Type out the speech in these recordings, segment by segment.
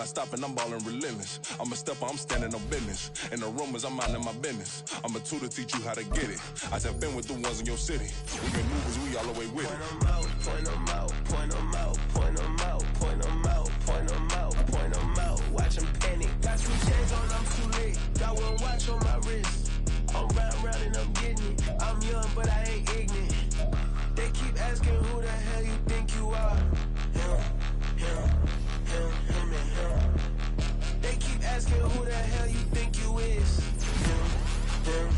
not stopping, I'm ballin' relentless. I'm a stepper, I'm standing on business. In the rumors, I'm minding my business. I'm a tutor, teach you how to get it. I tap in with the ones in your city. We make movies, we all the way with it. Point them out, point them out, point them out, point them out, point them out, point them out. Watch them panic. Got 2 chains on, I'm too late. Got 1 watch on my wrist. I'm round and I'm getting it. I'm young, but I ain't ignorant. They keep asking who the hell you think you are. Him and him. They keep asking who the hell you think you is. Him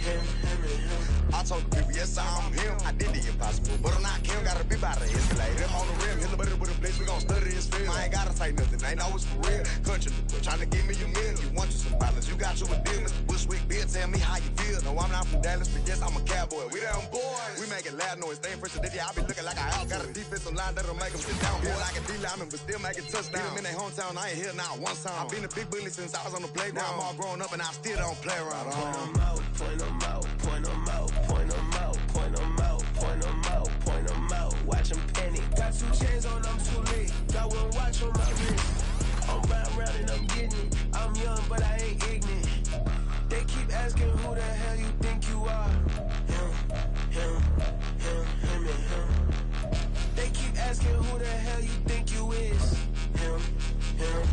and him. I told the people, yes, I'm him. I did the impossible, but I'm not Kim. Gotta be by the escalate. Him on the rim, hit the butter with a blitz. We gon' study his film. I ain't gotta say nothing, ain't know it's for real. Country, tryna give me a meal. You want you some violence, you got you a deal. Mr. Bushwick, Bill, tell me how you feel. No, I'm not from Dallas, but yes, I'm a cowboy. We them boys. We making loud noise. Staying fresh to I be looking like I out. Got a defensive line that'll make them sit down. Feel like a D-lineman, but still making touchdowns. Beat them in their hometown, I ain't here now one time. I been a big bully since I was on the playground. Now I'm all grown up and I still don't play around. Point them out, point them out, point them out, point them out, point them out, point them out, point them out. Watch them panic. Got 2 chains on, I'm too late. Got 1 watch on my wrist. I'm round and I'm getting it. I'm young, but I ain't ignorant. They keep asking who the hell you think you are. Him and him. They keep asking who the hell you think you is. Him and him.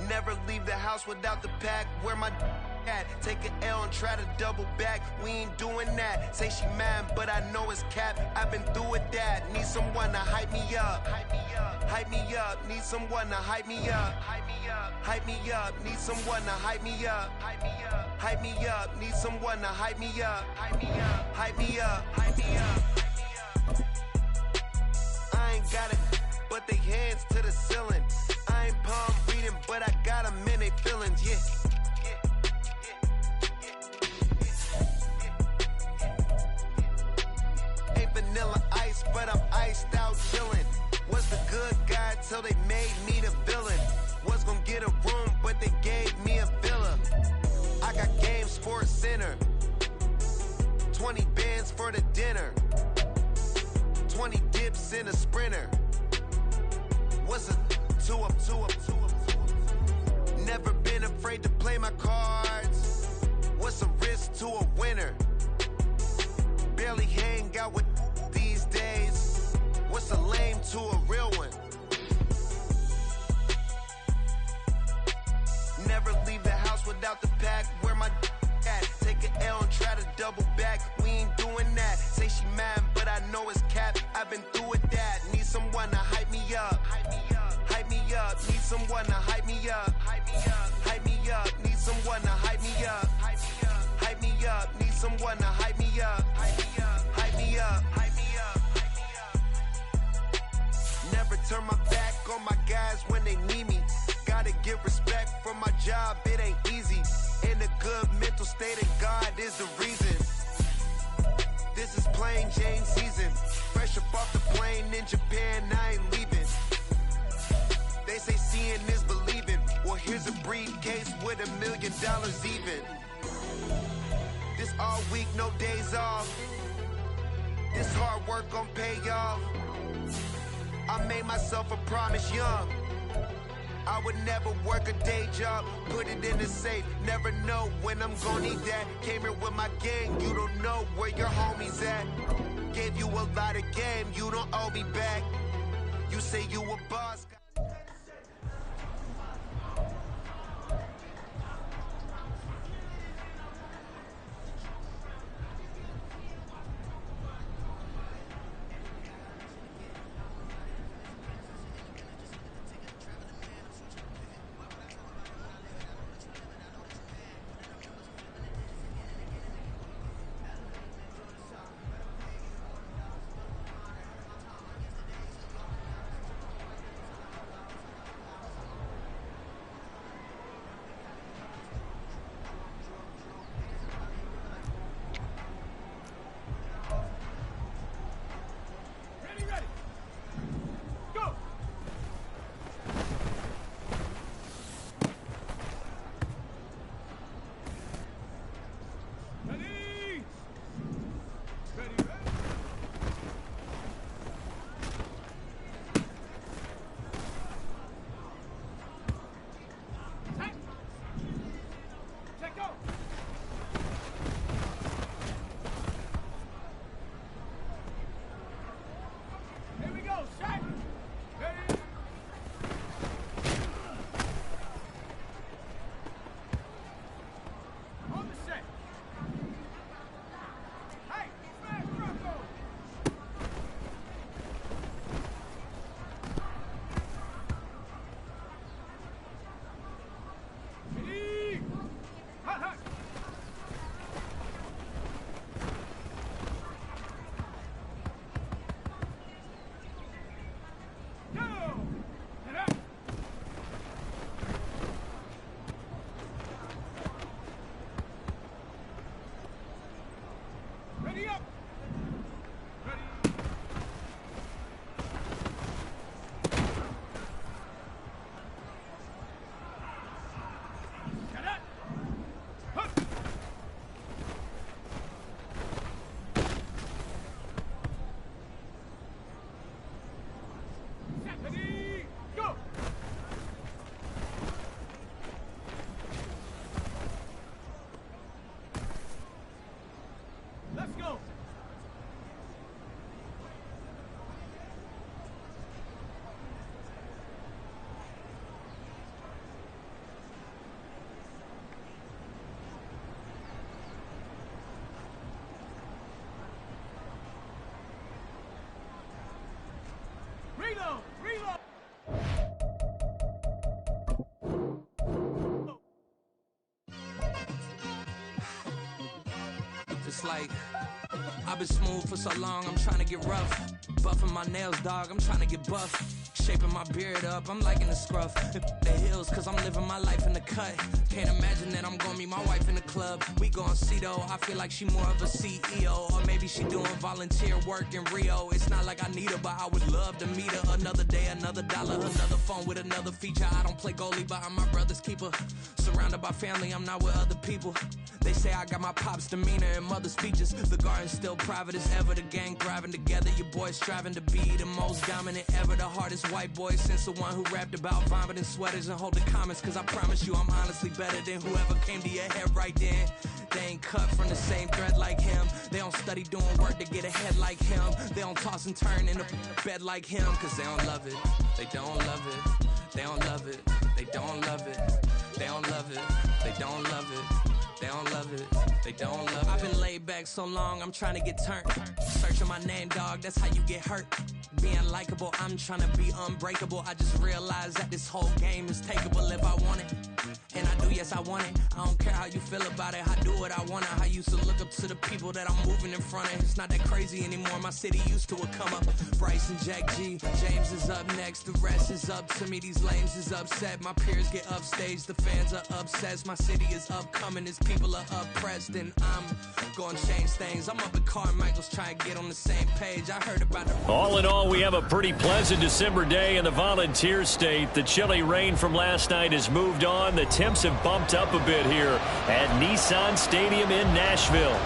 Never leave the house without the pack. Where my at? Take an L and try to double back. We ain't doing that. Say she mad, but I know it's cap. I've been through with that. Need someone to hype me up. Hype me up. Need someone to hype me up. Hype me up. Need someone to hype me up. Hype me up. Need someone to hype me up. Hype me up. I ain't got it, but they hands to the ceiling. I ain't palm reading, but I got them in they feelings, yeah. Ain't vanilla ice, but I'm iced out chillin'. Was the good guy till they made me the villain. Was gonna get a room, but they gave me a villa. I got game Sports Center. 20 bands for the dinner. 20 dips in a Sprinter. What's a two up. Never been afraid to play my cards. What's a risk to a winner? Barely hang out with these days. What's a lame to a real one? Never leave the house without the pack. Where my at? Take an L and try to double back. We ain't doing that. Say she mad, but I know it's cap. I've been through with that. Need someone to hype me up. Hype me up. Need someone to hype me up. Hype me up. Need someone to hype me up. Hype me up. Need someone to hype me up. Hype me up. Never turn my back on my guys when they need me. Gotta give respect for my job, it ain't easy. In a good mental state, and God is the reason. This is plain Jane season. Fresh up off the plane in Japan, I ain't leaving. They say seeing is believing. Well, here's a briefcase with $1 million even. This all week, no days off. This hard work gon' pay off. I made myself a promise young. I would never work a day job, put it in the safe. Never know when I'm gonna need that. Came here with my gang, you don't know where your homies at. Gave you a lot of game, you don't owe me back. You say you a boss. It's like, I've been smooth for so long, I'm trying to get rough. Buffing my nails, dog, I'm trying to get buff. Shaping my beard up, I'm liking the scruff. The hills, cause I'm living my life in the cut. Can't imagine that I'm gonna meet my wife in the club. We gon' see though, I feel like she more of a CEO. Or maybe she doing volunteer work in Rio. It's not like I need her, but I would love to meet her. Another day, another dollar, another phone with another feature. I don't play goalie, but I'm my brother's keeper. Surrounded by family, I'm not with other people. They say I got my pop's demeanor and mother's features. The garden's still private as ever. The gang thriving together. Your boys striving to be the most dominant ever. The hardest white boy since the one who rapped about vomiting sweaters and holding comments. Cause I promise you I'm honestly better than whoever came to your head right then. They ain't cut from the same thread like him. They don't study doing work to get ahead like him. They don't toss and turn in the bed like him. Cause they don't love it. They don't love it. They don't love it. They don't love it. They don't love it. They don't love it. They don't love it, they don't love it. I've been laid back so long, I'm trying to get turned. Searching my name, dog, that's how you get hurt. Being likable, I'm trying to be unbreakable. I just realized that this whole game is takeable if I want it. And I do, yes, I want it. I don't care how you feel about it, I do what I want it. I used to look up to the people that I'm moving in front of. It's not that crazy anymore, my city used to it come up. Bryce and Jack G, James is up next. The rest is up to me, these lames is upset. My peers get upstaged, the fans are obsessed. My city is upcoming, it's people are oppressed, and I'm gonna change things. I'm up at Carmichael's trying to get on the same page. I heard about the... All in all, we have a pretty pleasant December day in the Volunteer State. The chilly rain from last night has moved on. The temps have bumped up a bit here at Nissan Stadium in Nashville.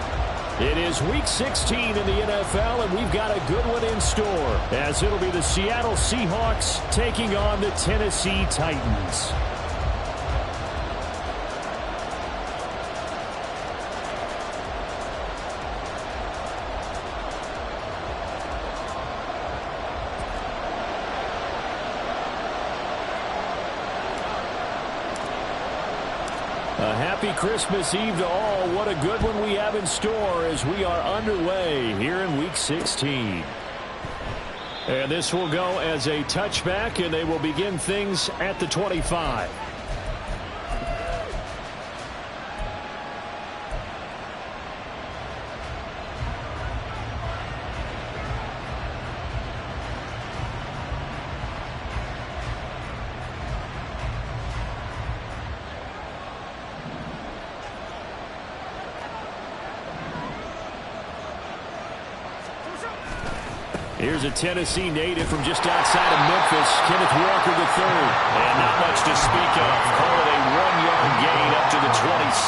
It is Week 16 in the NFL, and we've got a good one in store, as it'll be the Seattle Seahawks taking on the Tennessee Titans. A happy Christmas Eve to all. What a good one we have in store as we are underway here in Week 16. And this will go as a touchback, and they will begin things at the 25. Here's a Tennessee native from just outside of Memphis, Kenneth Walker III. And not much to speak of. Call it a 1-yard gain up to the 26.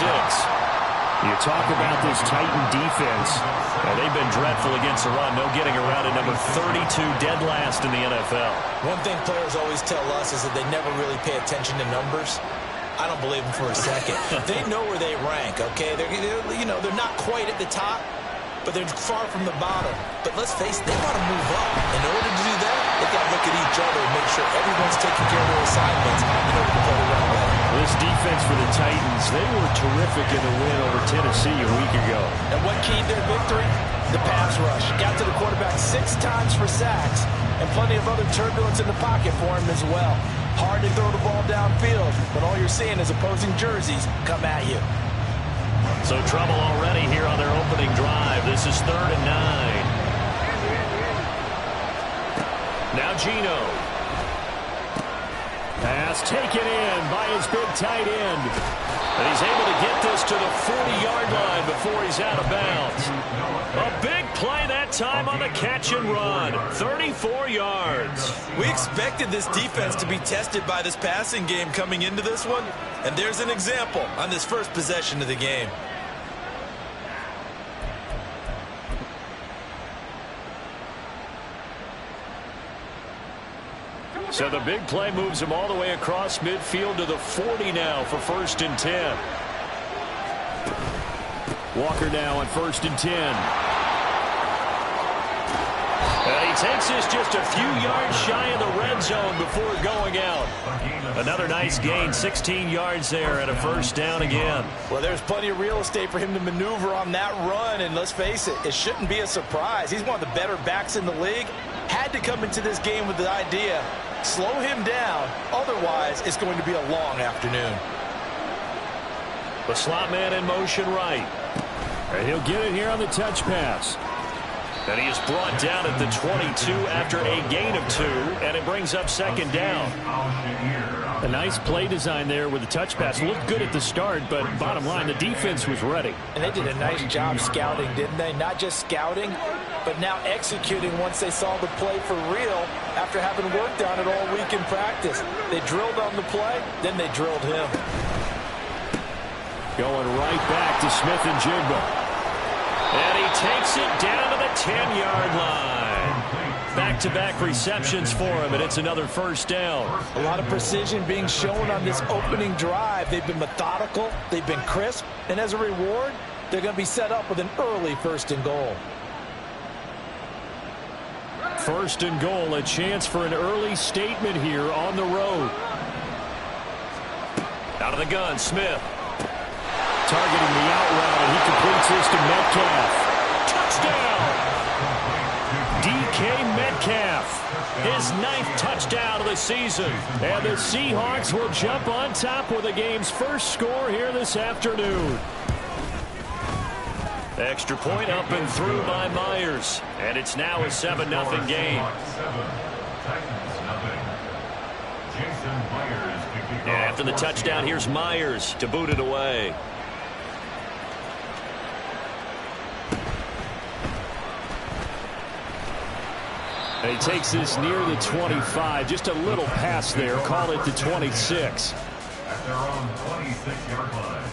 You talk about this Titan defense. They've been dreadful against the run. No getting around it. Number 32, dead last in the NFL. One thing players always tell us is that they never really pay attention to numbers. I don't believe them for a second. They know where they rank, okay? They're not quite at the top, but they're far from the bottom. But let's face it, they got to move up. In order to do that, they've got to look at each other and make sure everyone's taking care of their assignments in order to play around better. This defense for the Titans, they were terrific in the win over Tennessee a week ago. And what keyed their victory? The pass rush. Got to the quarterback 6 times for sacks, and plenty of other turbulence in the pocket for him as well. Hard to throw the ball downfield, but all you're seeing is opposing jerseys come at you. So trouble already here on their opening drive. This is 3rd and 9. Now Geno. Pass taken in by his big tight end. And he's able to get this to the 40-yard line before he's out of bounds. A big play that time on the catch and run. 34 yards. We expected this defense to be tested by this passing game coming into this one. And there's an example on this first possession of the game. So the big play moves him all the way across midfield to the 40 now for 1st and 10. Walker now on 1st and 10. And he takes this just a few yards shy of the red zone before going out. Another nice gain, 16 yards there and a 1st down again. Well, there's plenty of real estate for him to maneuver on that run, and let's face it, it shouldn't be a surprise. He's one of the better backs in the league. Had had to come into this game with the idea, slow him down, otherwise it's going to be a long afternoon. The slot man in motion right. And he'll get it here on the touch pass. And he is brought down at the 22 after a gain of 2, and it brings up second down. A nice play design there with the touch pass. Looked good at the start, but bottom line, the defense was ready. And they did a nice job scouting, didn't they? Not just scouting, but now executing once they saw the play for real after having worked on it all week in practice. They drilled on the play, then they drilled him. Going right back to Smith-Njigba. And he takes it down to the 10-yard line. Back-to-back receptions for him, and it's another first down. A lot of precision being shown on this opening drive. They've been methodical, they've been crisp, and as a reward, they're going to be set up with an early 1st and goal. 1st and goal, a chance for an early statement here on the road. Out of the gun, Smith. Targeting the out route, and he completes this to Metcalf. Touchdown! DK Metcalf, his 9th touchdown of the season. And the Seahawks will jump on top with the game's first score here this afternoon. Extra point up and through by Myers. And it's now a 7-0 game. And after the touchdown, here's Myers to boot it away. And he takes this near the 25. Just a little pass there. Call it the 26. At their own 26-yard line.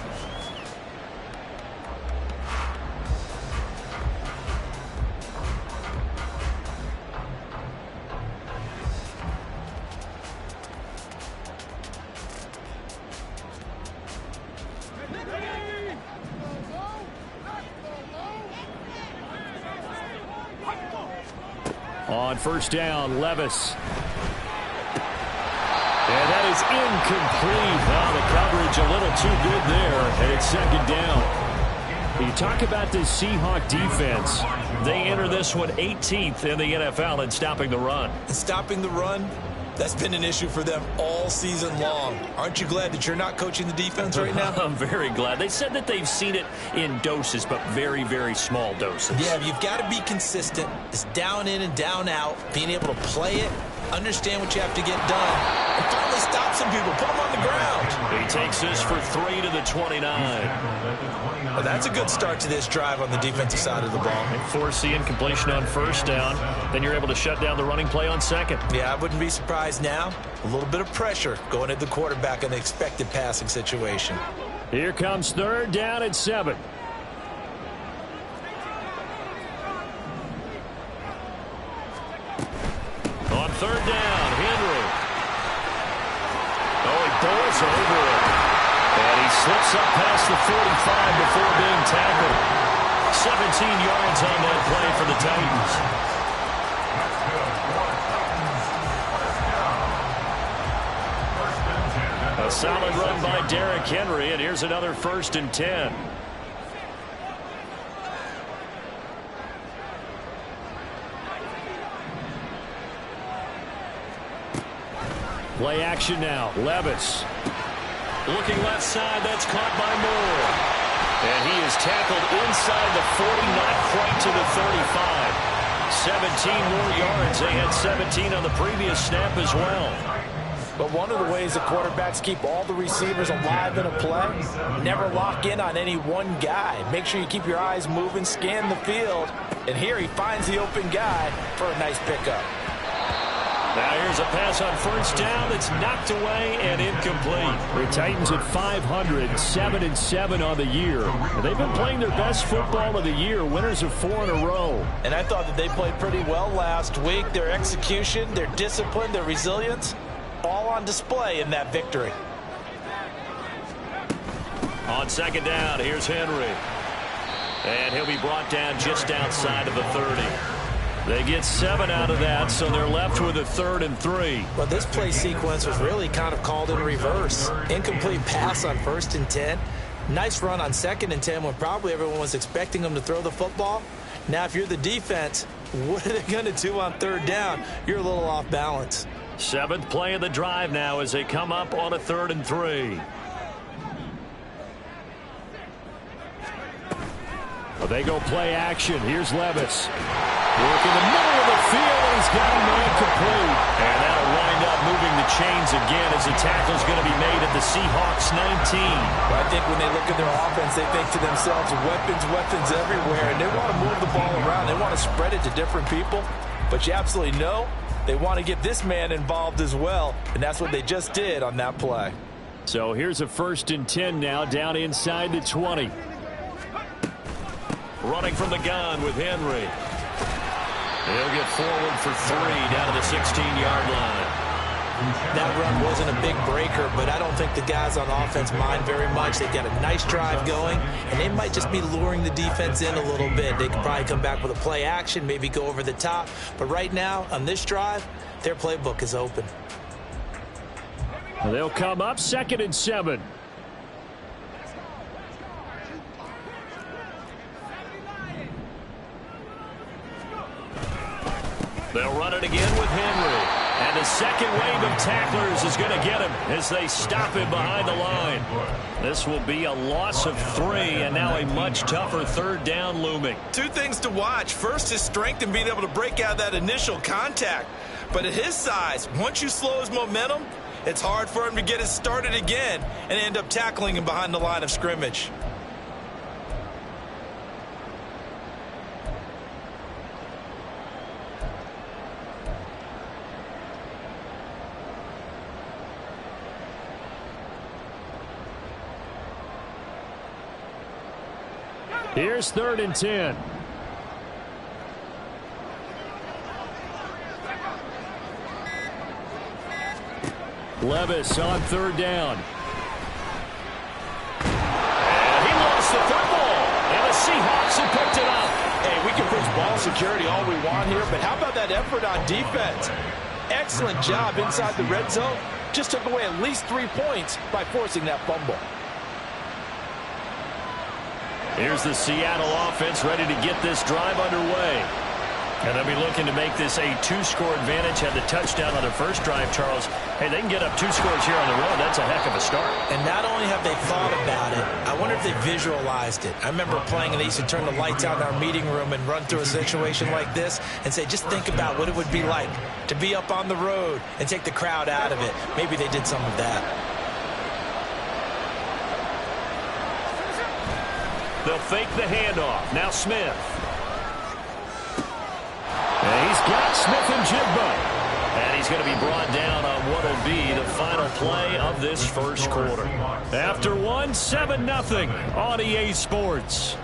On first down, Levis. And that is incomplete. Now the coverage a little too good there, and it's second down. You talk about this Seahawk defense. They enter this one 18th in the NFL in stopping the run. Stopping the run, that's been an issue for them all season long. Aren't you glad that you're not coaching the defense right now? I'm very glad. They said that they've seen it in doses, but very, very small doses. Yeah, you've got to be consistent. It's down in and down out. Being able to play it, understand what you have to get done, and finally stop some people, put them on the ground. He takes this for 3 to the 29. Well, that's a good start to this drive on the defensive side of the ball. And force the incompletion on first down. Then you're able to shut down the running play on second. Yeah, I wouldn't be surprised now. A little bit of pressure going at the quarterback in an expected passing situation. Here comes third down at 7. On third down, Henry. Oh, he bowls over it. And he slips up past the 45 before being tackled. 17 yards on that play for the Titans. A solid run by Derrick Henry, and here's another 1st and 10. Play action now. Levis. Looking left side. That's caught by Moore. And he is tackled inside the 40, not quite to the 35. 17 more yards. They had 17 on the previous snap as well. But one of the ways the quarterbacks keep all the receivers alive in a play, never lock in on any one guy. Make sure you keep your eyes moving, scan the field. And here he finds the open guy for a nice pickup. Now here's a pass on first down that's knocked away and incomplete. The Titans at 500, 7-7 on the year. And they've been playing their best football of the year, winners of 4 in a row. And I thought that they played pretty well last week. Their execution, their discipline, their resilience, all on display in that victory. On second down, here's Henry. And he'll be brought down just outside of the 30. They get 7 out of that, so they're left with a 3rd and 3. Well, this play sequence was really kind of called in reverse. Incomplete pass on 1st and 10. Nice run on 2nd and 10 when probably everyone was expecting them to throw the football. Now, if you're the defense, What are they going to do on third down? You're a little off balance. 7th play of the drive now as they come up on a 3rd and 3. Well, they go play action. Here's Levis. Working the middle of the field, and he's got a man complete. And that'll wind up moving the chains again as the tackle's going to be made at the Seahawks 19. But I think when they look at their offense, they think to themselves, weapons everywhere, and they want to move the ball around. They want to spread it to different people. But you absolutely know they want to get this man involved as well, and that's what they just did on that play. So here's a 1st and 10 now, down inside the 20. Running from the gun with Henry. He'll get forward for 3 down to the 16-yard line. That run wasn't a big breaker, but I don't think the guys on offense mind very much. They've got a nice drive going, and they might just be luring the defense in a little bit. They could probably come back with a play action, maybe go over the top. But right now, on this drive, their playbook is open. They'll come up 2nd and 7. They'll run it again with Henry. And the second wave of tacklers is going to get him as they stop him behind the line. This will be a loss of 3, and now a much tougher 3rd down looming. 2 things to watch. First, his strength and being able to break out that initial contact. But at his size, once you slow his momentum, it's hard for him to get it started again and end up tackling him behind the line of scrimmage. Here's 3rd and 10. Levis on 3rd down. And he lost the football. And the Seahawks have picked it up. Hey, we can push ball security all we want here, but how about that effort on defense? Excellent job inside the red zone. Just took away at least 3 points by forcing that fumble. Here's the Seattle offense ready to get this drive underway. And they'll be looking to make this a 2-score advantage. Had the touchdown on their first drive, Charles. Hey, they can get up 2 scores here on the road. That's a heck of a start. And not only have they thought about it, I wonder if they visualized it. I remember playing, and they used to turn the lights out in our meeting room and run through a situation like this and say, just think about what it would be like to be up on the road and take the crowd out of it. Maybe they did some of that. They'll fake the handoff. Now Smith. And he's got Smith-Njigba. And he's going to be brought down on what will be the final play of this first quarter. After 1, 7-0 on EA Sports.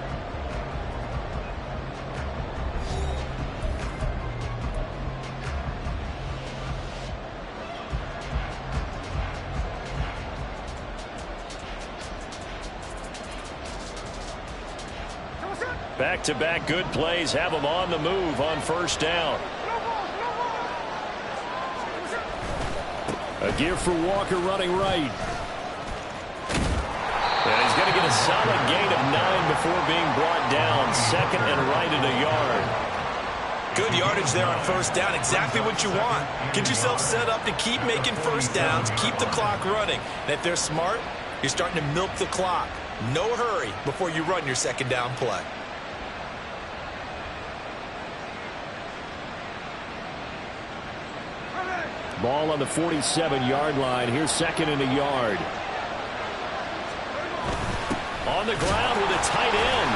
Back-to-back good plays have them on the move on 1st down. A give for Walker running right. And he's going to get a solid gain of 9 before being brought down. 2nd and right at a yard. Good yardage there on 1st down. Exactly what you want. Get yourself set up to keep making 1st downs, keep the clock running. And if they're smart, you're starting to milk the clock. No hurry before you run your 2nd down play. Ball on the 47-yard line. Here's 2nd and a yard. On the ground with a tight end.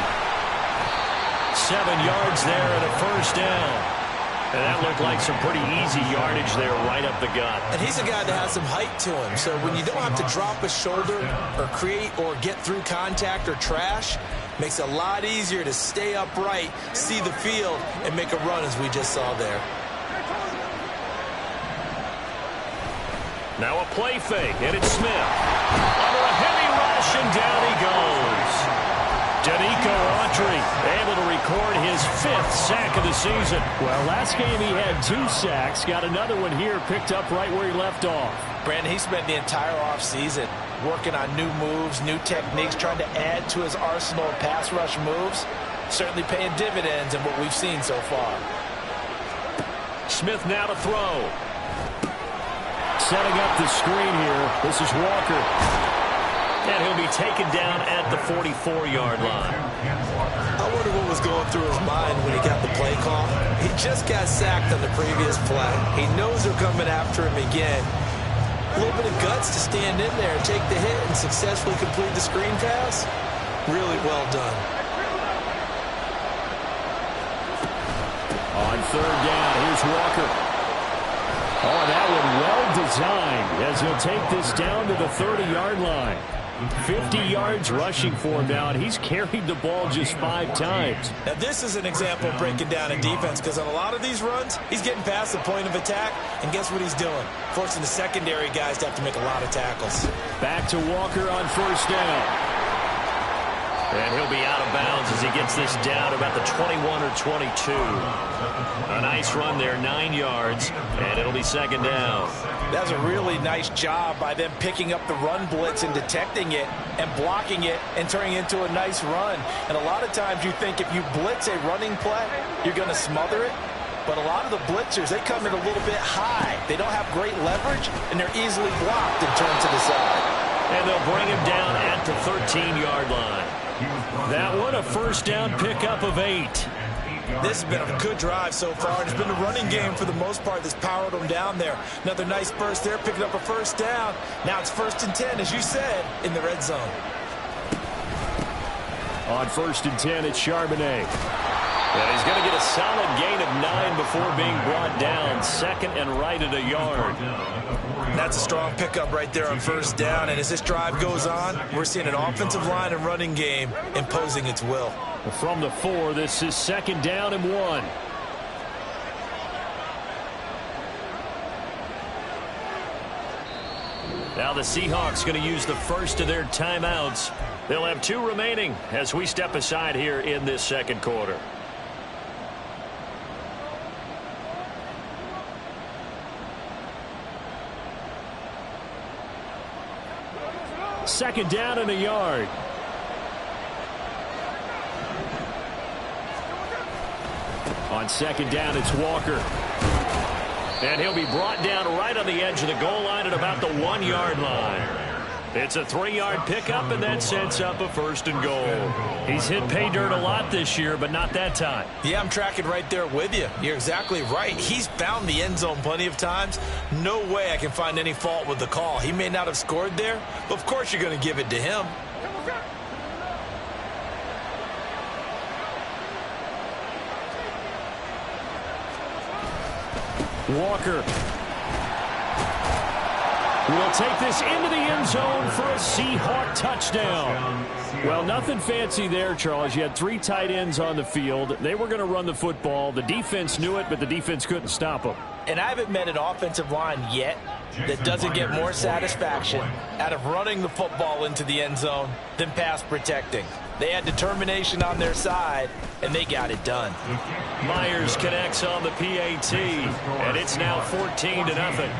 7 yards there and a 1st down. And that looked like some pretty easy yardage there right up the gut. And he's a guy that has some height to him. So when you don't have to drop a shoulder or create or get through contact or trash, makes it a lot easier to stay upright, see the field, and make a run as we just saw there. Now a play fake, and it's Smith. Under a heavy rush, and down he goes. Danico Autry able to record his 5th sack of the season. Well, last game he had 2 sacks. Got another one here, picked up right where he left off. Brandon, he spent the entire offseason working on new moves, new techniques, trying to add to his arsenal of pass rush moves. Certainly paying dividends in what we've seen so far. Smith now to throw. Setting up the screen here. This is Walker. And he'll be taken down at the 44-yard line. I wonder what was going through his mind when he got the play call. He just got sacked on the previous play. He knows they're coming after him again. A little bit of guts to stand in there and take the hit and successfully complete the screen pass. Really well done. On third down, here's Walker. Oh, that one well designed as he'll take this down to the 30-yard line. 50 yards rushing for him now, and he's carried the ball just 5 times. Now, this is an example of breaking down a defense, because on a lot of these runs, he's getting past the point of attack, and guess what he's doing? Forcing the secondary guys to have to make a lot of tackles. Back to Walker on first down. And he'll be out of bounds as he gets this down about the 21 or 22. A nice run there, 9 yards, and it'll be second down. That's a really nice job by them picking up the run blitz and detecting it and blocking it and turning it into a nice run. And a lot of times you think if you blitz a running play, you're going to smother it. But a lot of the blitzers, they come in a little bit high. They don't have great leverage, and they're easily blocked and turned to the side. And they'll bring him down at the 13-yard line. That one, a first down pickup of 8. This has been a good drive so far. It's been a running game for the most part that's powered them down there. Another nice burst there, picking up a first down. Now it's 1st and 10, as you said, in the red zone. On 1st and 10, it's Charbonnet. And he's going to get a solid gain of 9 before being brought down. 2nd and right at a yard. That's a strong pickup right there on first down. And as this drive goes on, we're seeing an offensive line and running game imposing its will. From the 4, this is 2nd down and 1. Now the Seahawks going to use the first of their timeouts. They'll have 2 remaining as we step aside here in this second quarter. Second down and a yard. On second down, it's Walker. And he'll be brought down right on the edge of the goal line at about the 1-yard line. It's a 3-yard pickup, and that sets up a 1st and goal. He's hit pay dirt a lot this year, but not that time. Yeah, I'm tracking right there with you. You're exactly right. He's found the end zone plenty of times. No way I can find any fault with the call. He may not have scored there, but of course you're going to give it to him. Walker will take this into the end zone for a Seahawk touchdown. Well, nothing fancy there, Charles. You had 3 tight ends on the field. They were going to run the football. The defense knew it, but the defense couldn't stop them. And I haven't met an offensive line yet that doesn't get more satisfaction out of running the football into the end zone than pass protecting. They had determination on their side, and they got it done. Myers connects on the PAT, and it's now 14-0.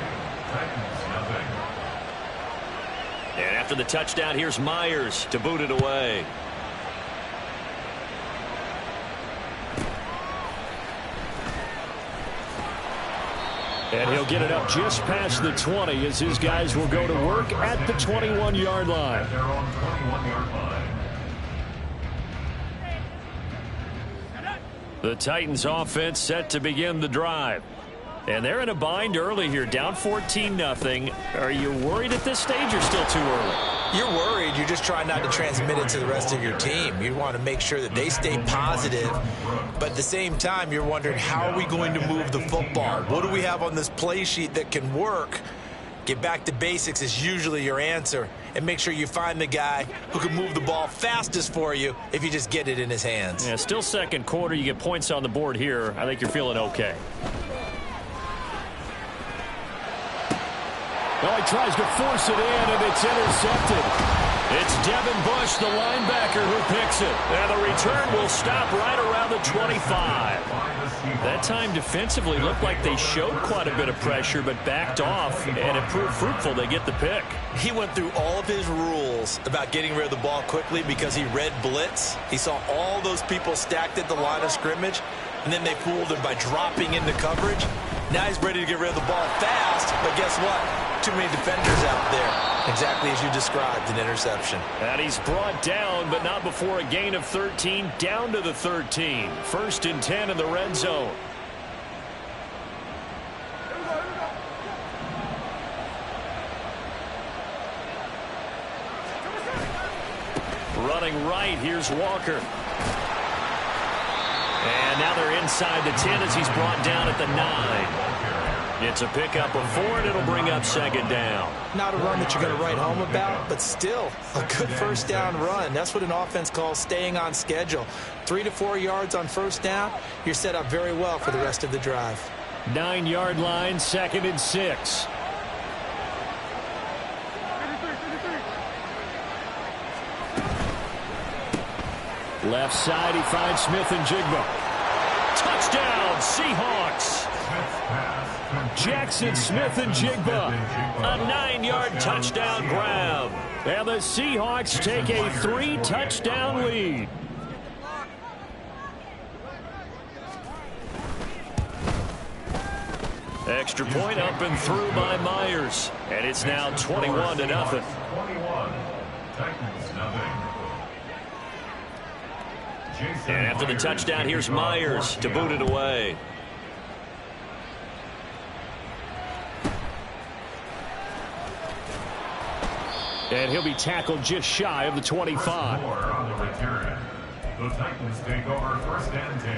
And after the touchdown, here's Myers to boot it away. And he'll get it up just past the 20 as his guys will go to work at the 21-yard line. The Titans offense set to begin the drive. And they're in a bind early here, down 14-0. Are you worried at this stage or still too early? You're worried. You're just trying not to transmit it to the rest of your team. You want to make sure that they stay positive. But at the same time, you're wondering, how are we going to move the football? What do we have on this play sheet that can work? Get back to basics is usually your answer. And make sure you find the guy who can move the ball fastest for you if you just get it in his hands. Yeah, still second quarter. You get points on the board here. I think you're feeling okay. Oh, he tries to force it in, and it's intercepted. It's Devin Bush, the linebacker, who picks it. And the return will stop right around the 25. That time defensively looked like they showed quite a bit of pressure, but backed off, and it proved fruitful. They get the pick. He went through all of his rules about getting rid of the ball quickly because he read blitz. He saw all those people stacked at the line of scrimmage, and then they fooled him by dropping into coverage. Now he's ready to get rid of the ball fast, but guess what? Too many defenders out there. Exactly as you described, an interception. And he's brought down, but not before a gain of 13, down to the 13. 1st and 10 in the red zone. Running right, here's Walker. And now they're inside the 10 as he's brought down at the 9. It's a pickup of 4, and it'll bring up 2nd down. Not a run that you're going to write home about, but still a good 1st down run. That's what an offense calls staying on schedule. 3 to 4 yards on 1st down, you're set up very well for the rest of the drive. 9-yard line, 2nd and 6. Left side, he finds Smith and Jigba. Touchdown, Seahawks. Jackson Smith and Jigba. A 9-yard touchdown grab. And the Seahawks take a 3-touchdown lead. Extra point up and through by Myers. And it's now 21-0. 21. Titans, nothing. And after the touchdown, here's Myers to boot it away. And he'll be tackled just shy of the 25. On the return. The Titans take over 1st and 10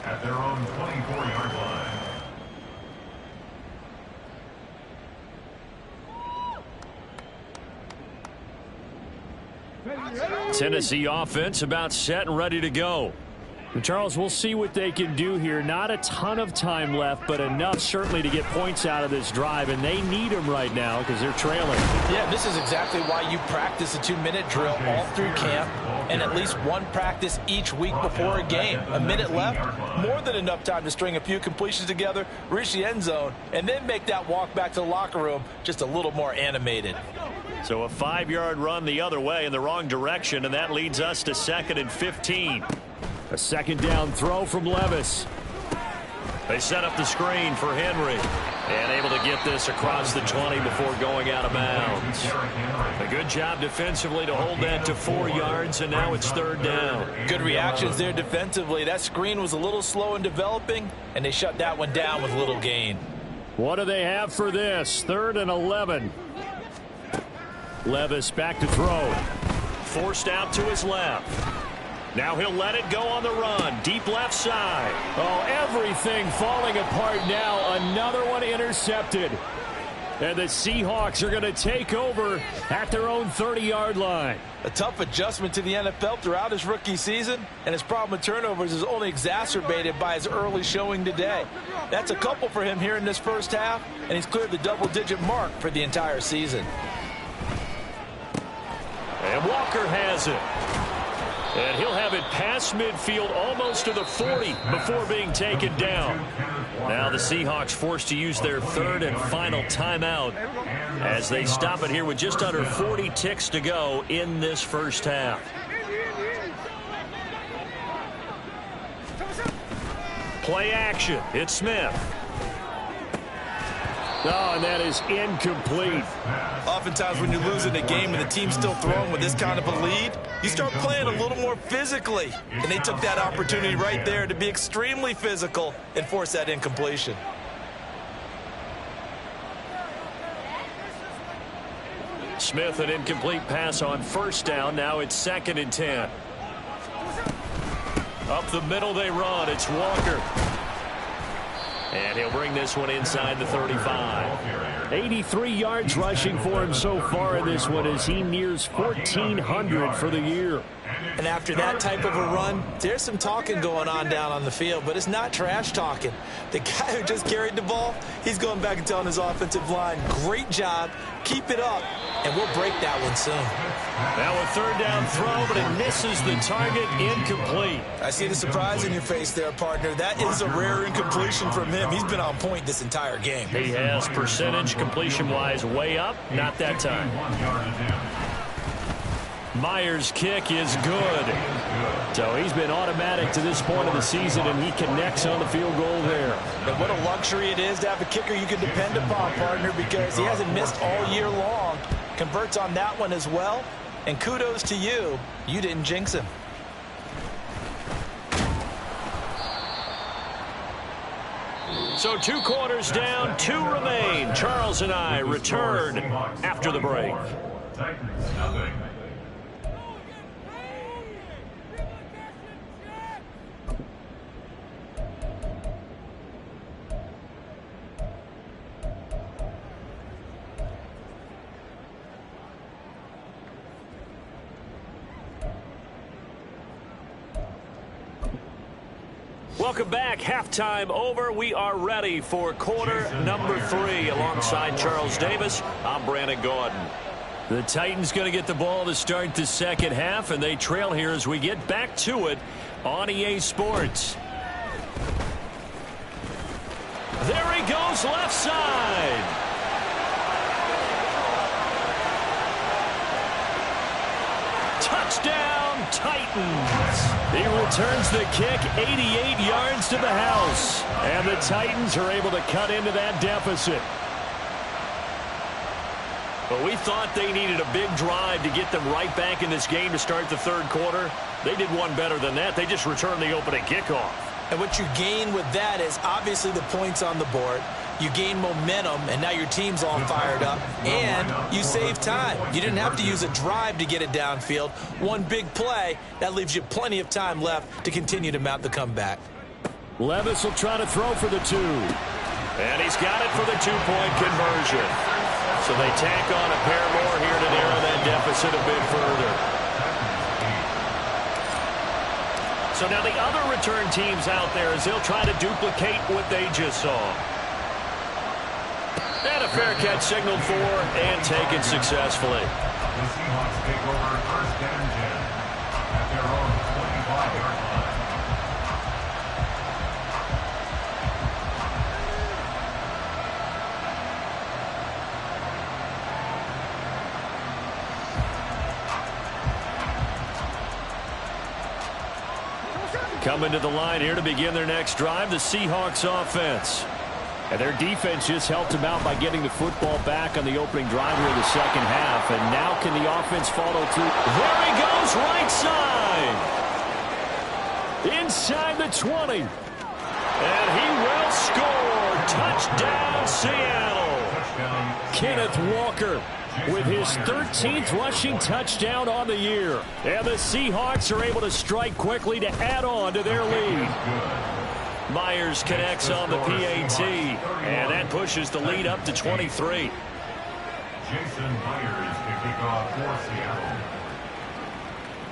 at their own 24-yard line. Tennessee offense about set and ready to go. And Charles, we'll see what they can do here. Not a ton of time left, but enough certainly to get points out of this drive, and they need them right now because they're trailing. Yeah, this is exactly why you practice a 2-minute drill all through camp and at least one practice each week before a game. A minute left, more than enough time to string a few completions together, reach the end zone, and then make that walk back to the locker room just a little more animated. So a 5-yard run the other way in the wrong direction, and that leads us to 2nd and 15. A 2nd down throw from Levis. They set up the screen for Henry. And able to get this across the 20 before going out of bounds. A good job defensively to hold that to 4 yards, and now it's 3rd down. Good reactions there defensively. That screen was a little slow in developing, and they shut that one down with little gain. What do they have for this? 3rd and 11. Levis back to throw. Forced out to his left. Now he'll let it go on the run. Deep left side. Oh, everything falling apart now. Another one intercepted. And the Seahawks are going to take over at their own 30-yard line. A tough adjustment to the NFL throughout his rookie season, and his problem with turnovers is only exacerbated by his early showing today. That's a couple for him here in this 1st half, and he's cleared the double-digit mark for the entire season. And Walker has it. And he'll have it past midfield almost to the 40 before being taken down. Now the Seahawks forced to use their 3rd and final timeout as they stop it here with just under 40 ticks to go in this 1st half. Play action. It's Smith. Oh, and that is incomplete. Oftentimes when you're losing a game and the team's still throwing with this kind of a lead, you start playing a little more physically. And they took that opportunity right there to be extremely physical and force that incompletion. Smith, an incomplete pass on 1st down. Now it's 2nd and 10. Up the middle they run. It's Walker. And he'll bring this one inside the 35. 83 yards rushing for him so far in this one as he nears 1,400 for the year. And after that type of a run, there's some talking going on down on the field, but it's not trash talking. The guy who just carried the ball, he's going back and telling his offensive line, great job, keep it up, and we'll break that one soon. Now a 3rd down throw, but it misses the target, incomplete. I see the surprise in your face there, partner. That is a rare incompletion from him. He's been on point this entire game. He has percentage completion-wise way up, not that time. Myers' kick is good. So he's been automatic to this point of the season, and he connects on the field goal there. And what a luxury it is to have a kicker you can depend upon, partner, because he hasn't missed all year long. Converts on that one as well. And kudos to you. You didn't jinx him. So 2 quarters down, 2 remain. Charles and I return after the break. Titans, nothing. Welcome back. Halftime over. We are ready for quarter number 3. Alongside Charles Davis, I'm Brandon Gordon. The Titans going to get the ball to start the second half, and they trail here as we get back to it on EA Sports. There he goes, left side. Touchdown, Titans. He returns the kick 88 yards to the house. And the Titans are able to cut into that deficit. But we thought they needed a big drive to get them right back in this game to start the third quarter. They did one better than that. They just returned the opening kickoff. And what you gain with that is obviously the points on the board. You gain momentum, and now your team's all fired up. And you save time. You didn't have to use a drive to get it downfield. One big play, that leaves you plenty of time left to continue to mount the comeback. Levis will try to throw for the 2. And he's got it for the 2-point conversion. So they tack on a pair more here to narrow that deficit a bit further. So now the other return teams out there as they'll try to duplicate what they just saw. And a fair catch signaled for and taken successfully. The Seahawks take over first and 10 at their own 25-yard line. Coming to the line here to begin their next drive, the Seahawks offense. And their defense just helped them out by getting the football back on the opening drive here in the second half. And now can the offense follow through? There he goes, right side. Inside the 20. And he will score. Touchdown, Seattle. Kenneth Walker with his 13th rushing touchdown on the year. And the Seahawks are able to strike quickly to add on to their lead. Myers connects on the PAT, and that pushes the lead up to 23. Jason Myers to kick off for Seattle.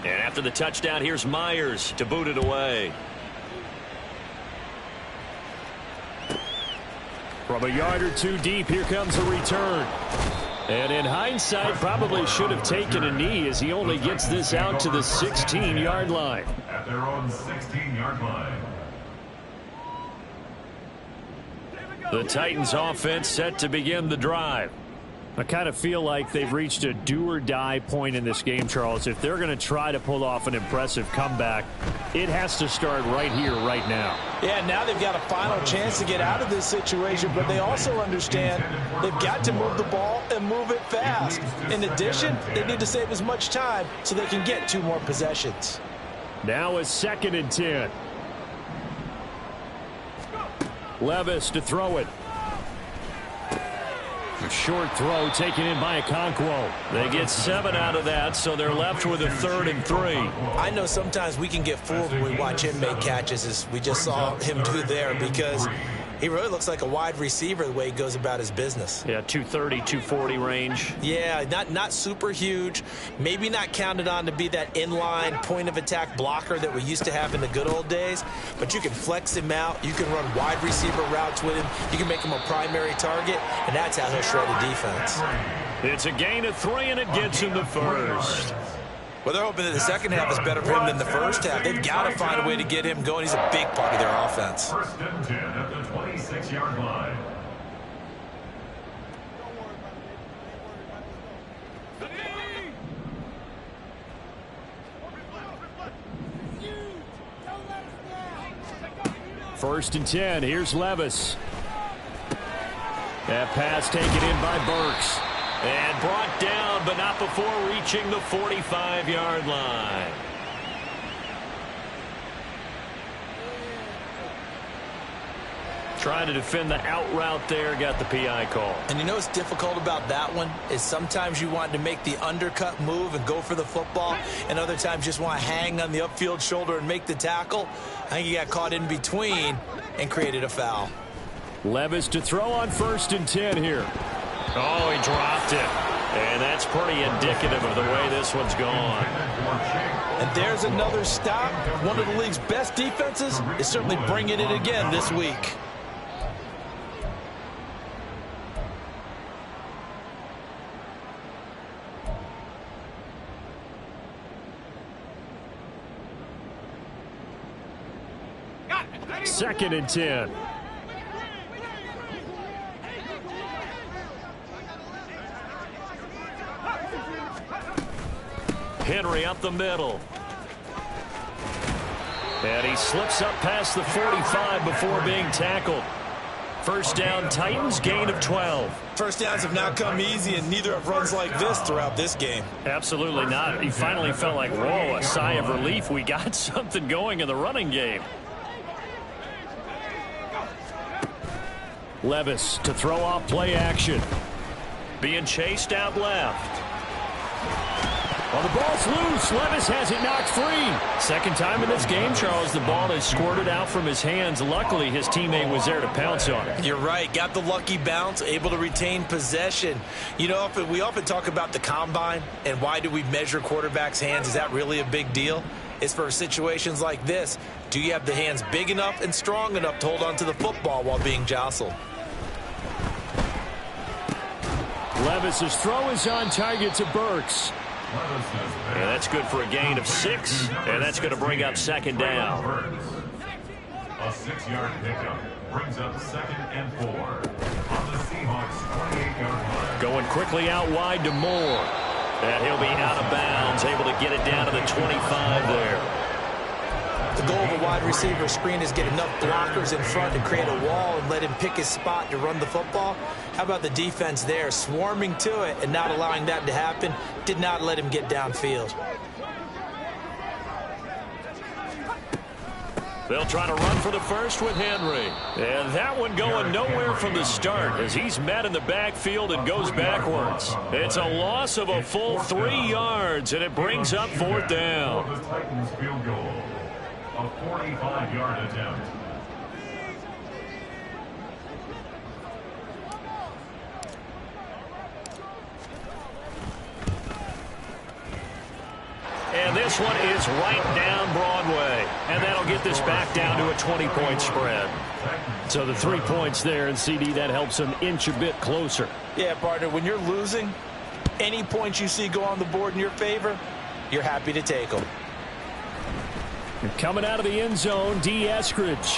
And after the touchdown, here's Myers to boot it away. From a yard or 2 deep, here comes a return. And in hindsight, probably should have taken a knee as he only gets this out to the 16-yard line. At their own 16-yard line. The Titans offense set to begin the drive. I kind of feel like they've reached a do-or-die point in this game, Charles. If they're going to try to pull off an impressive comeback, it has to start right here, right now. Yeah, now they've got a final chance to get out of this situation, but they also understand they've got to move the ball and move it fast. In addition, they need to save as much time so they can get 2 more possessions. Now it's 2nd and 10. Levis to throw it. A short throw taken in by Okonkwo. They get 7 out of that, so they're left with a 3rd and 3. I know sometimes we can get fooled when we watch him make catches, as we just saw him do there, because he really looks like a wide receiver the way he goes about his business. Yeah, 230, 240 range. Yeah, not super huge. Maybe not counted on to be that inline point-of-attack blocker that we used to have in the good old days, but you can flex him out. You can run wide receiver routes with him. You can make him a primary target, and that's how he'll shred a defense. It's a gain of 3, and it gets him the first. Well, they're hoping that the second half is better for him than the first half. They've got to find a way to get him going. He's a big part of their offense. First and 10 at the 26-yard line. 1st and 10. Here's Levis. That pass taken in by Burks. And brought down, but not before reaching the 45-yard line. Trying to defend the out route there, got the PI call. And you know what's difficult about that one is sometimes you want to make the undercut move and go for the football, and other times just want to hang on the upfield shoulder and make the tackle. I think he got caught in between and created a foul. Levis to throw on 1st and 10 here. Oh, he dropped it. And that's pretty indicative of the way this one's gone. And there's another stop. One of the league's best defenses is certainly bringing it again this week. Second and 10. Henry up the middle. And he slips up past the 45 before being tackled. First down, Titans, gain of 12. First downs have not come easy, and neither have runs like this throughout this game. Absolutely not. He finally felt like, whoa, a sigh of relief. We got something going in the running game. Levis to throw off play action. Being chased out left. Well, the ball's loose. Levis has it knocked free. Second time in this game, Charles, the ball has squirted out from his hands. Luckily, his teammate was there to pounce on it. You're right. Got the lucky bounce, able to retain possession. You know, we often talk about the combine and why do we measure quarterbacks' hands. Is that really a big deal? It's for situations like this. Do you have the hands big enough and strong enough to hold on to the football while being jostled? Levis's throw is on target to Burks. And that's good for a gain of 6, and that's going to bring up second down. A 6-yard pickup brings up 2nd and 4 on the Seahawks' 28-yard line. Going quickly out wide to Moore. And he'll be out of bounds, able to get it down to the 25 there. The goal of a wide receiver screen is get enough blockers in front to create a wall and let him pick his spot to run the football. How about the defense there, swarming to it and not allowing that to happen? Did not let him get downfield. They'll try to run for the first with Henry. And that one going nowhere from the start as he's met in the backfield and goes backwards. It's a loss of a full 3 yards, and it brings up 4th down. The Titans field goal. A 45-yard attempt. And this one is right down Broadway. And that'll get this back down to a 20-point spread. So the 3 points there, and CD, that helps them inch a bit closer. Yeah, partner, when you're losing, any points you see go on the board in your favor, you're happy to take them. Coming out of the end zone, D. Eskridge.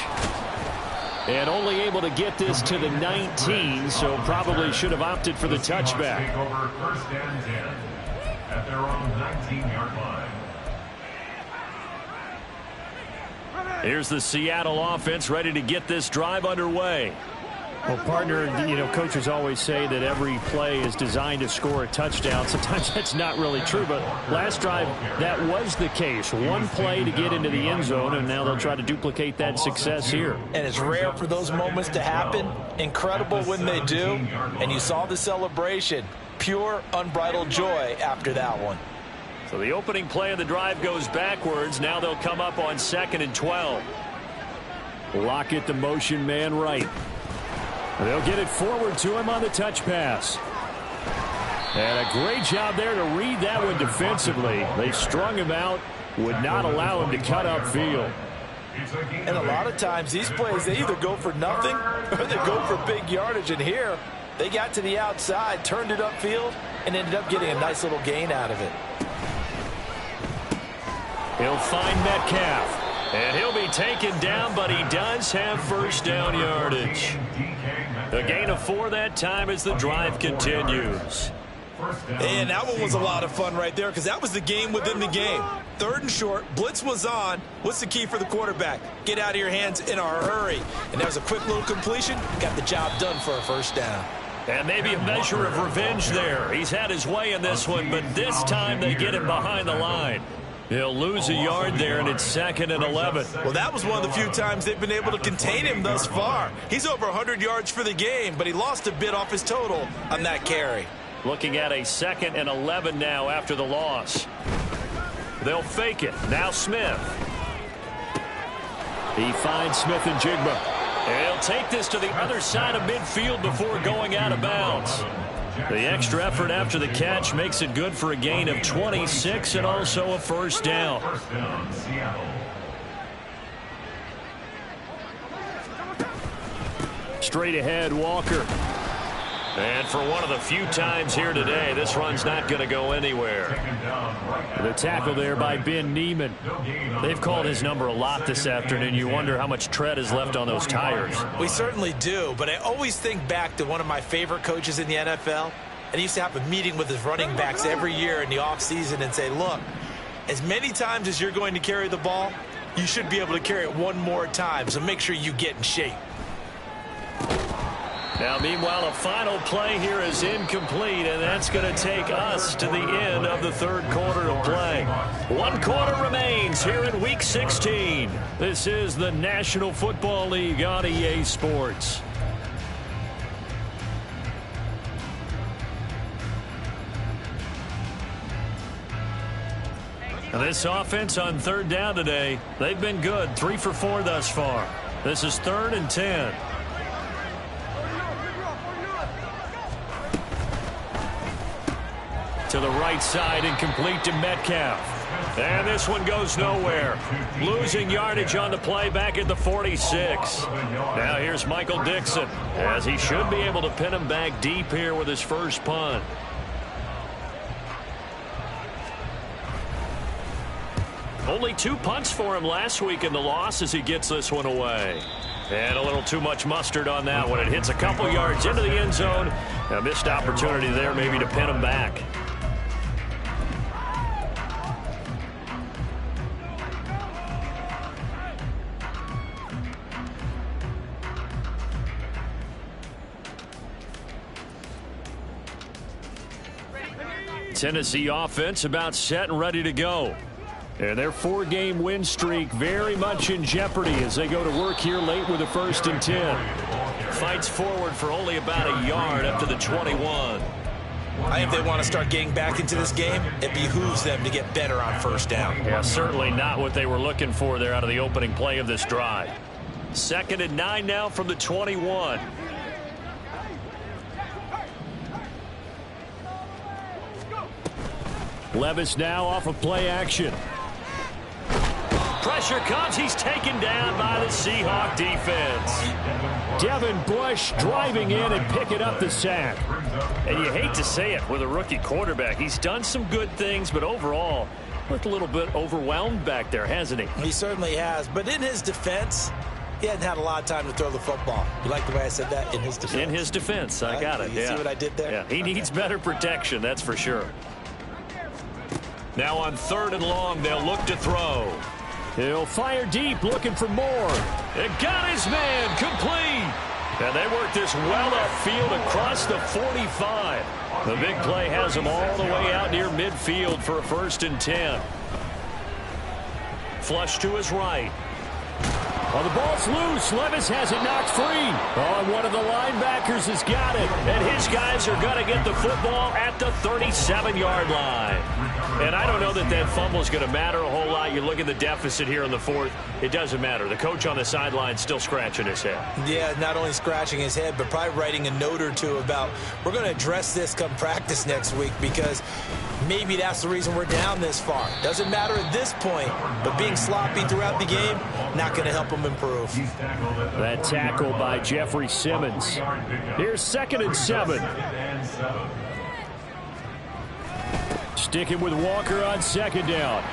And only able to get this to the 19, so probably should have opted for the touchback. Take over 1st and 10 at their own 19-yard line. Here's the Seattle offense ready to get this drive underway. Well, partner, you know, coaches always say that every play is designed to score a touchdown. Sometimes that's not really true, but last drive, that was the case. One play to get into the end zone, and now they'll try to duplicate that success here. And it's rare for those moments to happen. Incredible when they do. And you saw the celebration. Pure, unbridled joy after that one. So the opening play of the drive goes backwards. Now they'll come up on 2nd and 12. Lockett, the motion man right. They'll get it forward to him on the touch pass. And a great job there to read that one defensively. They strung him out, would not allow him to cut upfield. And a lot of times these plays, they either go for nothing or they go for big yardage. And here, they got to the outside, turned it upfield, and ended up getting a nice little gain out of it. He'll find Metcalf. And he'll be taken down, but he does have first down yardage. A gain of 4 that time as the drive continues. And that one was a lot of fun right there because that was the game within the game. 3rd and short, blitz was on. What's the key for the quarterback? Get out of your hands in a hurry. And that was a quick little completion. Got the job done for a first down. And maybe a measure of revenge there. He's had his way in this one, but this time they get him behind the line. He'll lose a yard there, and it's 2nd and 11. Well, that was one of the few times they've been able to contain him thus far. He's over 100 yards for the game, but he lost a bit off his total on that carry. Looking at a 2nd and 11 now after the loss. They'll fake it. Now Smith. He finds Smith and Jigba. He'll take this to the other side of midfield before going out of bounds. The extra effort after the catch makes it good for a gain of 26 and also a first down. Straight ahead, Walker. And for one of the few times here today, this run's not going to go anywhere. The tackle there by Ben Niemann. They've called his number a lot this afternoon. You wonder how much tread is left on those tires. We certainly do, but I always think back to one of my favorite coaches in the NFL. And he used to have a meeting with his running backs every year in the offseason and say, look, as many times as you're going to carry the ball, you should be able to carry it one more time, so make sure you get in shape. Now, meanwhile, a final play here is incomplete, and that's going to take us to the end of the 3rd quarter of play. 1 quarter remains here in Week 16. This is the National Football League on EA Sports. This offense on 3rd down today, they've been good. 3 for 4 thus far. This is 3rd and 10. To the right side and complete to Metcalf. And this one goes nowhere. Losing yardage on the play back at the 46. Now here's Michael Dixon, as he should be able to pin him back deep here with his first punt. Only 2 punts for him last week in the loss as he gets this one away. And a little too much mustard on that one. It hits a couple yards into the end zone. A missed opportunity there maybe to pin him back. Tennessee offense about set and ready to go. And their 4-game win streak very much in jeopardy as they go to work here late with a 1st and 10. Fights forward for only about a yard up to the 21. I think if they want to start getting back into this game, it behooves them to get better on 1st down. Yeah, certainly not what they were looking for there out of the opening play of this drive. 2nd and 9 now from the 21. Levis now off of play action. Pressure comes. He's taken down by the Seahawk defense. Devin Bush driving in and picking up the sack. And you hate to say it with a rookie quarterback. He's done some good things, but overall, looked a little bit overwhelmed back there, hasn't he? He certainly has. But in his defense, he hadn't had a lot of time to throw the football. You like the way I said that? In his defense. In his defense. I got it. You see what I did there? Yeah, he needs better protection, that's for sure. Now on 3rd and long, they'll look to throw. He'll fire deep, looking for more. It got his man, complete. And they work this well upfield across the 45. The big play has them all the way out near midfield for a 1st and 10. Flush to his right. Well, the ball's loose. Levis has it knocked free. Oh, and one of the linebackers has got it. And his guys are going to get the football at the 37-yard line. And I don't know that that fumble is going to matter a whole lot. You look at the deficit here in the 4th. It doesn't matter. The coach on the sideline still scratching his head. Yeah, not only scratching his head, but probably writing a note or two about we're going to address this come practice next week because maybe that's the reason we're down this far. Doesn't matter at this point, but being sloppy throughout the game, not going to help him improve. That tackle by Jeffrey Simmons. Here's 2nd and 7. Sticking with Walker on 2nd down.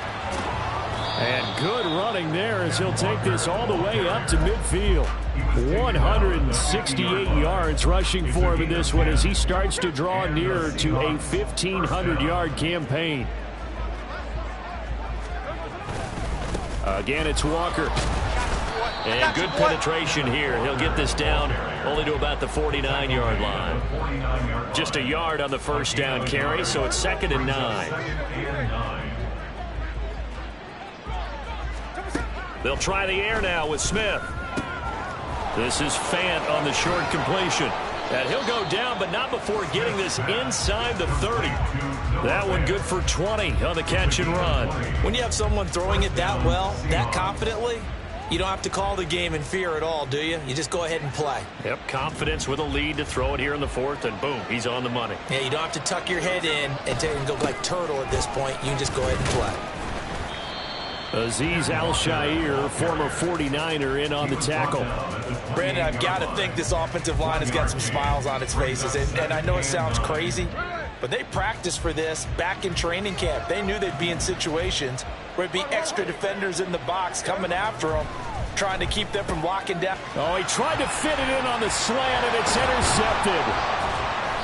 And good running there as he'll take this all the way up to midfield. 168 yards rushing for him in this one as he starts to draw nearer to a 1,500-yard campaign. Again, it's Walker. And good penetration here. He'll get this down only to about the 49-yard line. Just a yard on the first down carry, so it's 2nd and 9. They'll try the air now with Smith. This is Fant on the short completion. And he'll go down, but not before getting this inside the 30. That one good for 20 on the catch and run. When you have someone throwing it that well, that confidently, you don't have to call the game in fear at all, do you? You just go ahead and play. Yep, confidence with a lead to throw it here in the 4th, and boom, he's on the money. Yeah, you don't have to tuck your head in and go like turtle at this point. You can just go ahead and play. Azeez Al-Shaair, former 49er, in on the tackle. Brandon, I've got to think this offensive line has got some smiles on its faces. And I know it sounds crazy, but they practiced for this back in training camp. They knew they'd be in situations where it'd be extra defenders in the box coming after them, trying to keep them from locking down. Oh, he tried to fit it in on the slant, and it's intercepted.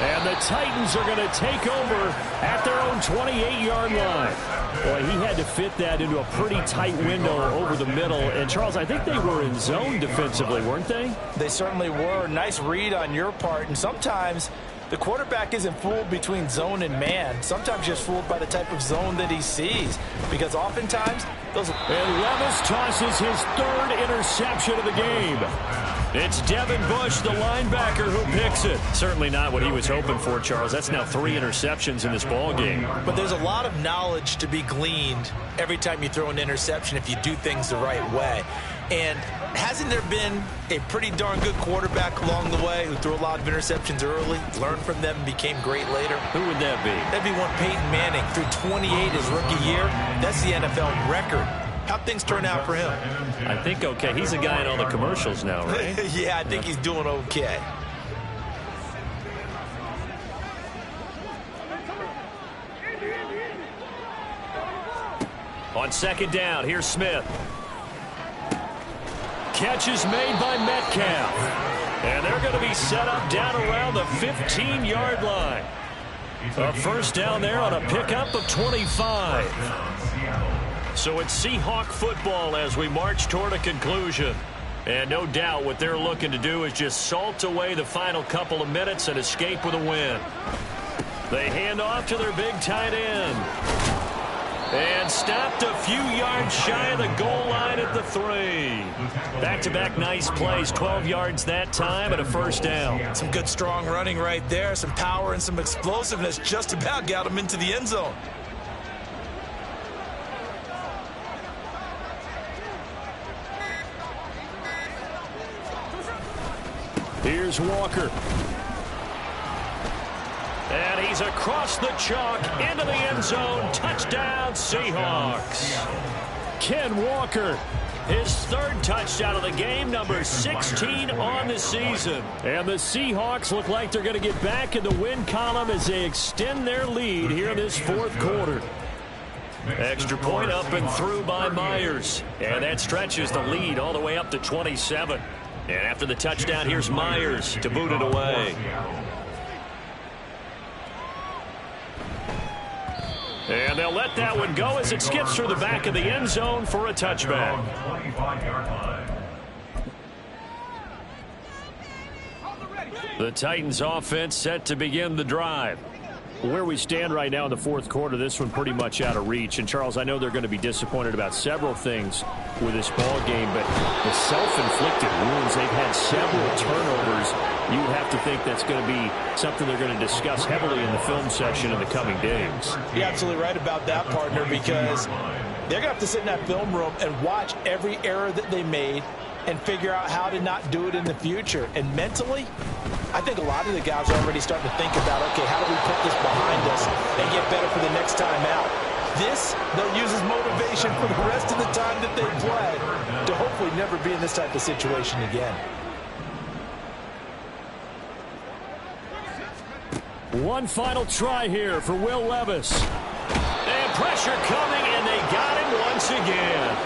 And the Titans are going to take over at their own 28-yard line. Boy, he had to fit that into a pretty tight window over the middle. And, Charles, I think they were in zone defensively, weren't they? They certainly were. Nice read on your part. And sometimes the quarterback isn't fooled between zone and man. Sometimes just fooled by the type of zone that he sees. Because oftentimes those... And Levis tosses his 3rd interception of the game. It's Devin Bush, the linebacker, who picks it. Certainly not what he was hoping for, Charles. That's now 3 interceptions in this ball game. But there's a lot of knowledge to be gleaned every time you throw an interception if you do things the right way. And hasn't there been a pretty darn good quarterback along the way who threw a lot of interceptions early, learned from them, and became great later? Who would that be? That'd be one Peyton Manning. Threw 28 his rookie year. That's the NFL record. How'd things turn out for him? I think okay. He's a guy in all the commercials now, right? Yeah, I think he's doing okay. On 2nd down, here's Smith. Catch is made by Metcalf. And they're going to be set up down around the 15-yard line. A first down there on a pickup of 25. So it's Seahawk football as we march toward a conclusion. And no doubt what they're looking to do is just salt away the final couple of minutes and escape with a win. They hand off to their big tight end. And stopped a few yards shy of the goal line at the 3. Back-to-back nice plays, 12 yards that time and a first down. Some good strong running right there, some power and some explosiveness just about got them into the end zone. Here's Walker. And he's across the chalk into the end zone. Touchdown, Seahawks. Ken Walker, his 3rd touchdown of the game, number 16 on the season. And the Seahawks look like they're going to get back in the win column as they extend their lead here in this 4th quarter. Extra point up and through by Myers. And that stretches the lead all the way up to 27. And after the touchdown, here's Myers to boot it away. And they'll let that one go as it skips through the back of the end zone for a touchback. The Titans offense set to begin the drive. Where we stand right now in the 4th quarter, this one pretty much out of reach. And, Charles, I know they're going to be disappointed about several things with this ball game, but the self-inflicted wounds, they've had several turnovers. You would have to think that's going to be something they're going to discuss heavily in the film session in the coming days. You're absolutely right about that, partner, because they're going to have to sit in that film room and watch every error that they made and figure out how to not do it in the future. And mentally, I think a lot of the guys are already starting to think about, okay, how do we put this behind us and get better for the next time out? This, they'll use as motivation for the rest of the time that they play to hopefully never be in this type of situation again. One final try here for Will Levis. And pressure coming, and they got him once again.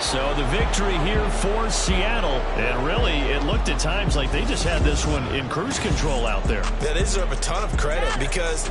So the victory here for Seattle. And really, it looked at times like they just had this one in cruise control out there. They deserve a ton of credit because